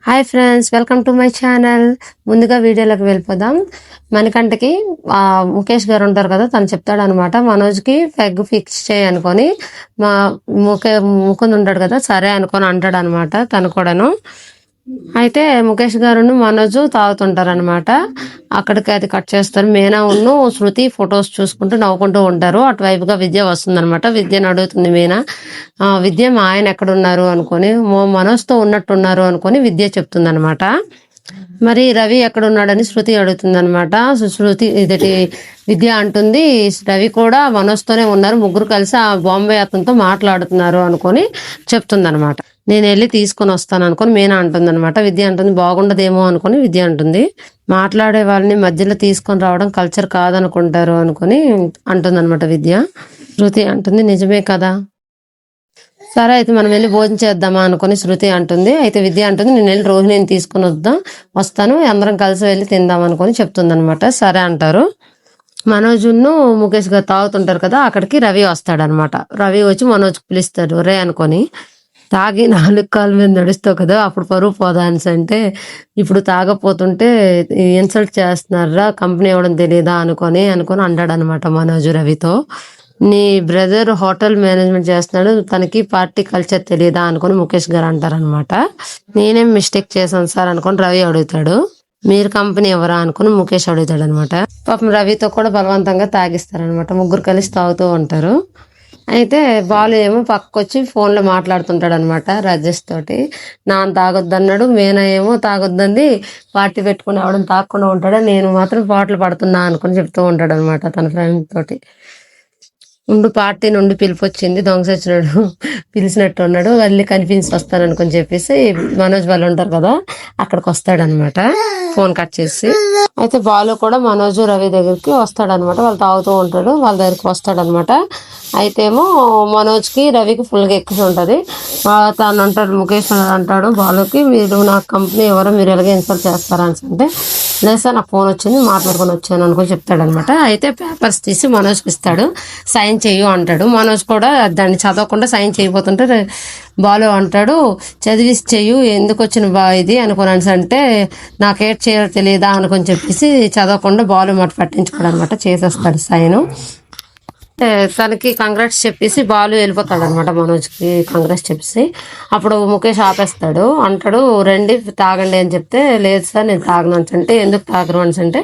Hi friends, welcome to my channel. ముందుగా వీడియోలోకి వెళ్ళిపోదాం. మనకంటకి ముఖేష్ గారు ఉంటారు కదా, తను చెప్తాడు అనమాట. మనోజ్కి పెగ్ ఫిక్స్ చేయనుకొని మా ముకుంద్ ఉంటాడు కదా, సరే అనుకొని అంటాడు అనమాట తను కూడాను. అయితే ముఖేష్ గారును మనోజు తాగుతుంటారనమాట. అక్కడికి అది కట్ చేస్తారు. మీనా ఉన్ను శృతి ఫొటోస్ చూసుకుంటూ నవ్వుకుంటూ ఉంటారు. అటువైపుగా విద్య వస్తుందనమాట. విద్యను అడుగుతుంది మీనా. విద్య మా ఆయన ఎక్కడున్నారు అనుకొని, మనోజ్తో ఉన్నట్టున్నారు అనుకొని విద్య చెప్తుందనమాట. మరి రవి ఎక్కడున్నాడని శృతి అడుగుతుంది అనమాట. శృతి ఇదటి విద్య అంటుంది, రవి కూడా మనోజ్తోనే ఉన్నారు, ముగ్గురు కలిసి ఆ బాంబే అతనితో మాట్లాడుతున్నారు అనుకొని చెప్తుంది అనమాట. నేను వెళ్ళి తీసుకొని వస్తాను అనుకొని మీనా అంటుంది అనమాట. విద్య అంటుంది బాగుండదేమో అనుకొని విద్య అంటుంది, మాట్లాడే వాళ్ళని మధ్యలో తీసుకొని రావడం కల్చర్ కాదనుకుంటారు అనుకొని అంటుంది అనమాట విద్య. శృతి అంటుంది నిజమే కదా, సరే అయితే మనం వెళ్ళి భోజనం చేద్దామా అనుకుని శృతి అంటుంది. అయితే విద్య అంటుంది నేను వెళ్ళి రోహిణిని తీసుకుని వస్తాను, అందరం కలిసి వెళ్ళి తిందాం అనుకొని చెప్తుంది అనమాట. సరే అంటారు. మనోజును ముఖేష్ గారు తాగుతుంటారు కదా, అక్కడికి రవి వస్తాడనమాట. రవి వచ్చి మనోజ్ పిలుస్తాడు రే అనుకొని. తాగి 4 కాళ్ళ మీద నడుస్తావు కదా, అప్పుడు పరువు పోదా అనేసి అంటే, ఇప్పుడు తాగపోతుంటే ఇన్సల్ట్ చేస్తున్నారా, కంపెనీ ఇవ్వడం తెలియదా అనుకొని అంటాడు అనమాట మనోజు రవితో. నీ బ్రదర్ హోటల్ మేనేజ్మెంట్ చేస్తున్నాడు, తనకి పార్టీ కల్చర్ తెలియదా అనుకొని ముఖేష్ గారు అంటారనమాట. నేనేం మిస్టేక్ చేశాను సార్ అనుకొని రవి అడుగుతాడు. మీరు కంపెనీ ఎవరా అనుకుని ముఖేష్ అడుగుతాడు అనమాట. పాపం రవితో కూడా బలవంతంగా తాగిస్తారనమాట. ముగ్గురు కలిసి తాగుతూ ఉంటారు. అయితే బాలు ఏమో పక్కకొచ్చి ఫోన్లో మాట్లాడుతుంటాడు అనమాట రాజేష్ తోటి. నాన్న తాగొద్దన్నాడు, మీనా ఏమో తాగొద్దంది, పార్టీ పెట్టుకుని అవడం తాగకుండా ఉంటాడు, నేను మాత్రం పాటలు పడుతున్నా అనుకుని చెప్తూ ఉంటాడు అనమాట తన ఫ్రెండ్ తోటి. ఉండు పార్టీ నుండి పిలుపు వచ్చింది, దొంగసచ్చినాడు పిలిచినట్టు ఉన్నాడు, వెళ్ళి కనిపించి వస్తాను అనుకుని చెప్పేసి మనోజ్ వాళ్ళు ఉంటారు కదా, అక్కడికి వస్తాడనమాట ఫోన్ కట్ చేసి. అయితే బాలు కూడా మనోజ్ రవి దగ్గరికి వస్తాడనమాట. వాళ్ళు తాగుతూ ఉంటాడు, వాళ్ళ దగ్గరికి వస్తాడనమాట. అయితే ఏమో మనోజ్కి రవికి ఫుల్గా ఎక్కువ ఉంటుంది. తను అంటాడు, ముఖేష్ అంటాడు బాలుకి, మీరు నా కంపెనీ ఎవరో మీరు ఎలాగే ఇన్స్టాల్ చేస్తారా అని అంటే, లేదు సార్ నాకు ఫోన్ వచ్చింది మాట్లాడుకొని వచ్చాను అనుకుని చెప్తాడనమాట. అయితే పేపర్స్ తీసి మనోజ్కి ఇస్తాడు, సైన్ చెయ్యు అంటాడు. మనోజ్ కూడా దాన్ని చదవకుండా సైన్ చేయబోతుంటే బాలు అంటాడు, చదివి చెయ్యు, ఎందుకు వచ్చిన ఇది అనుకుని అంటే, నాకేట్ చేయాలో తెలియదా అనుకొని చెప్పేసి చదవకుండా బాలు మాట పట్టించుకోడు అనమాట, చేసేస్తాడు సైను. తనకి కంగ్రాట్స్ చెప్పేసి బాలు వెళ్ళిపోతాడు అనమాట. మనోజ్కి కంగ్రాట్స్ చెప్పేసి అప్పుడు ముఖేష్ ఆపేస్తాడు. అంటాడు రండి తాగండి అని చెప్తే, లేదు సార్ నేను తాగను అని అంటే, ఎందుకు తాగను అని అంటే,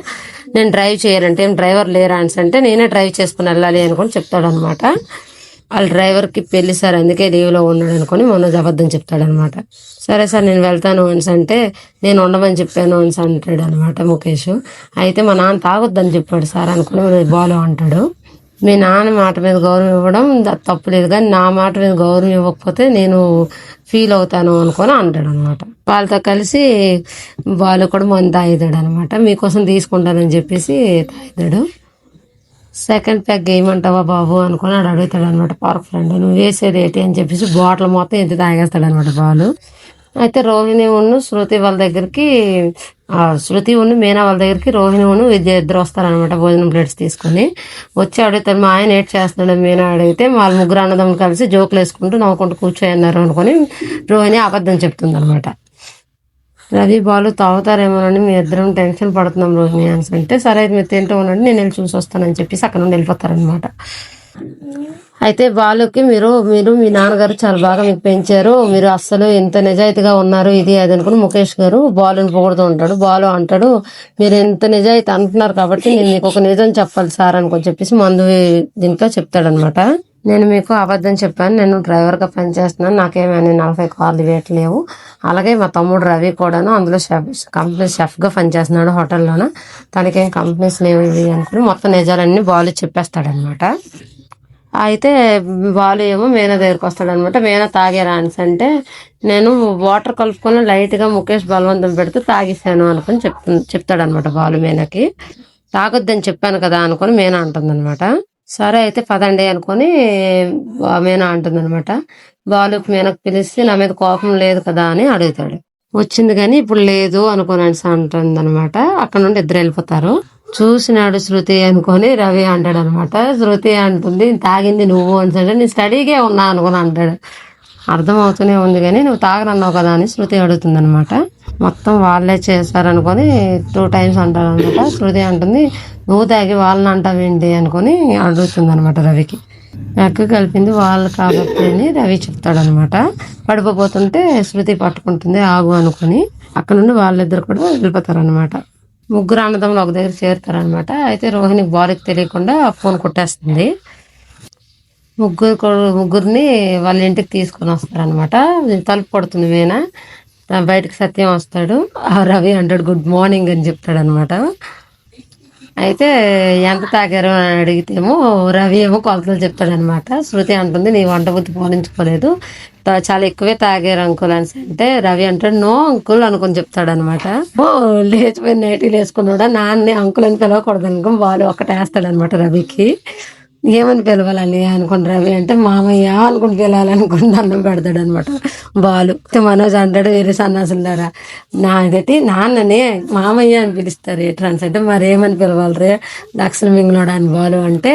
నేను డ్రైవ్ చేయాలంటే ఏం డ్రైవర్ లేరా అని అంటే, నేనే డ్రైవ్ చేసుకుని వెళ్ళాలి అనుకొని చెప్తాడు అనమాట. వాళ్ళ డ్రైవర్కి పెళ్లి సార్, అందుకే లీవ్లో ఉన్నాడు అనుకొని మనోజ్ అబద్ధం చెప్తాడనమాట. సరే సార్ నేను వెళ్తాను అని అంటే, నేను ఉండమని చెప్పాను అని అంటాడు అనమాట ముఖేష్. అయితే మా నాన్న తాగొద్దని చెప్పాడు సార్ అనుకుని బాలు అంటాడు. మీ నాన్న మాట మీద గౌరవం ఇవ్వడం తప్పులేదు, కానీ నా మాట మీద గౌరవం ఇవ్వకపోతే నేను ఫీల్ అవుతాను అనుకొని అంటాడు అనమాట. వాళ్ళతో కలిసి వాళ్ళు కూడా మందు తాగుతాడు అనమాట. మీకోసం తీసుకుంటానని చెప్పేసి తాగుతాడు. సెకండ్ ప్యాక్ వేయమంటావా బాబు అనుకుని అడుగుతాడు అనమాట పార్క్ ఫ్రెండ్. నువ్వు వేసేది ఏంటి అని చెప్పేసి బాటిల్ మొత్తం ఎంత తాగేస్తాడు అనమాట బాలు. అయితే రోహిణి ఉన్ను శృతి వాళ్ళ దగ్గరికి, శృతి ఉన్ను మీనా వాళ్ళ దగ్గరికి రోహిణి ఉన్ను విద్య ఇద్దరు వస్తారనమాట భోజనం ప్లేట్స్ తీసుకొని. వచ్చి అడుగుతారు మా ఆయన ఏడ్ చేస్తున్నాడు మీనా అడిగితే, వాళ్ళ ముగ్గురు అన్నదమ్ములు కలిసి జోకులు వేసుకుంటూ నవ్వుకుంటూ కూర్చోన్నారు అనుకొని రోహిణి అబద్ధం చెప్తుంది అనమాట. రవి బాలు తాగుతారేమోనని మీ ఇద్దరం టెన్షన్ పడుతున్నాం రోహిణి అని అంటే, సరే అయితే మీరు తింటూ ఉండండి నేను వెళ్ళి చూసి వస్తానని చెప్పేసి అక్కడ నుండి వెళ్ళిపోతారనమాట. అయితే బాలుకి మీరు మీ నాన్నగారు చాలా బాగా మీకు పెంచారు, మీరు అస్సలు ఎంత నిజాయితీగా ఉన్నారు ఇది అది అనుకుని ముఖేష్ గారు బాలుని పొగుడుతూ ఉంటాడు. బాలు అంటాడు, మీరు ఎంత నిజాయితీ అంటున్నారు కాబట్టి నేను మీకు ఒక నిజం చెప్పాలి సార్ అనుకొని చెప్పేసి మందు దీంట్లో చెప్తాడనమాట. నేను మీకు అబద్ధం చెప్పాను, నేను డ్రైవర్గా పనిచేస్తున్నాను, నాకేమైనా 40 కార్లు వేయట్లేవు, అలాగే మా తమ్ముడు రవి కూడాను అందులో కంపెనీ షెఫ్గా పనిచేస్తున్నాడు హోటల్లోన, తనకేం కంపెనీస్ లేవు ఇవి అనుకుని మొత్తం నిజాలన్నీ బాలు చెప్పేస్తాడనమాట. అయితే బాలు ఏమో మీనా దగ్గరికి వస్తాడనమాట. మీనా తాగారా అని అంటే, నేను వాటర్ కలుపుకొని లైట్గా ముఖేష్ బలవంతం పెడితే తాగేసాను అనుకుని చెప్తాడనమాట బాలు మీనాకి. తాగొద్దని చెప్పాను కదా అనుకొని మీనా అంటుందన్నమాట. సరే అయితే పదండి అనుకొని మీనా అంటుందన్నమాట. బాలుకి మీనాకు పిలిచి నా మీద కోపం లేదు కదా అని అడుగుతాడు. వచ్చింది కానీ ఇప్పుడు లేదు అనుకొని అంటుంది అనమాట. అక్కడ నుండి ఇద్దరు వెళ్ళిపోతారు. చూసినాడు శృతి అనుకొని రవి అంటాడు అనమాట. శృతి అంటుంది తాగింది నువ్వు అని అంటే, నేను స్టడీగే ఉన్నా అనుకుని అంటాడు. అర్థం అవుతూనే ఉంది కానీ నువ్వు తాగనన్నావు కదా అని శృతి అడుగుతుంది అనమాట. మొత్తం వాళ్ళే చేశారనుకొని 2 times అంటారు అనమాట. శృతి అంటుంది నువ్వు తాగి వాళ్ళని అంటావేంటి అనుకొని అడుగుతుంది అనమాట రవికి. ఎగ్ కలిపింది వాళ్ళు కాబట్టి అని రవి చెప్తాడనమాట. పడిపోతుంటే శృతి పట్టుకుంటుంది ఆగు అనుకొని. అక్కడ నుండి వాళ్ళిద్దరు కూడా వెళ్ళిపోతారనమాట. ముగ్గురు అన్నదమ్ములు ఒక దగ్గర చేరుతారనమాట. అయితే రోహిణి బాలుకి తెలియకుండా ఫోన్ కొట్టేస్తుంది. ముగ్గురిని వాళ్ళ ఇంటికి తీసుకొని వస్తారనమాట. తలుపు కొడుతుంది వీణ. బయటకు సత్యం వస్తాడు. రవి అంటాడు గుడ్ మార్నింగ్ అని చెప్తాడు అనమాట. అయితే ఎంత తాగారు అని అడిగితేమో రవి ఏమో కొలతలు చెప్తాడనమాట. శృతి అంటుంది నీ వంట బుద్ధి పోలించుకోలేదు, చాలా ఎక్కువే తాగారు అంకుల్ అని అంటే రవి అంటాడు నో అంకుల్ అనుకుని చెప్తాడనమాట. లేచిపోయి నైటీలు వేసుకున్నాడా నాన్నే అంకుల్ అని పిలవకూడదు అనుకో వాళ్ళు ఒకటి వేస్తాడనమాట రవికి. ఏమని పిలవాలని అనుకుని రవి అంటే మామయ్య అనుకుని పిలవాలనుకుని దండం పెడతాడు అనమాట బాలు. మనోజ్ అంటాడు వేరే సన్నాసులారా నాదైతే నాన్ననే మామయ్య అని పిలుస్తారు ఏ ట్రాన్స్ అంటే మరేమని పిలవాలి రే లక్షణ మింగలోడు అని బాలు అంటే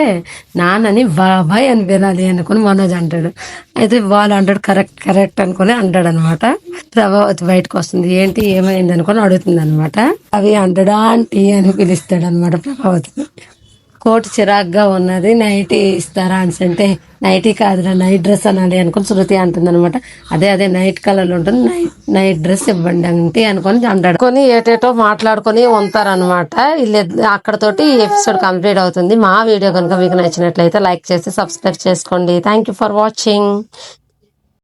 నాన్నని బాబాయ్ అని పిలాలి అనుకుని మనోజ్ అంటాడు. అయితే బాలు అంటాడు కరెక్ట్ కరెక్ట్ అనుకుని అంటాడు అనమాట. ప్రభావతి బయటకు వస్తుంది ఏంటి ఏమైంది అనుకుని అడుగుతుంది అనమాట. అవి అంటాడు ఆంటీ అని పిలుస్తాడు అనమాట ప్రభావతి. కోట్ చిరాగ్గా ఉన్నది నైటీ ఇస్తారా అని అంటే నైటీ కాదురా నైట్ డ్రెస్ అనాలి అనుకుని శృతి అంటుంది అనమాట. అదే నైట్ కలర్ ఉంటుంది నైట్ డ్రెస్ ఇవ్వండి అంటే అనుకొని అంటాడు. కొని ఏటేటో మాట్లాడుకొని ఉంటారనమాట. వీళ్ళు అక్కడతోటి ఎపిసోడ్ కంప్లీట్ అవుతుంది. మా వీడియో కనుక మీకు నచ్చినట్లయితే లైక్ చేసి సబ్స్క్రైబ్ చేసుకోండి. Thank you for watching.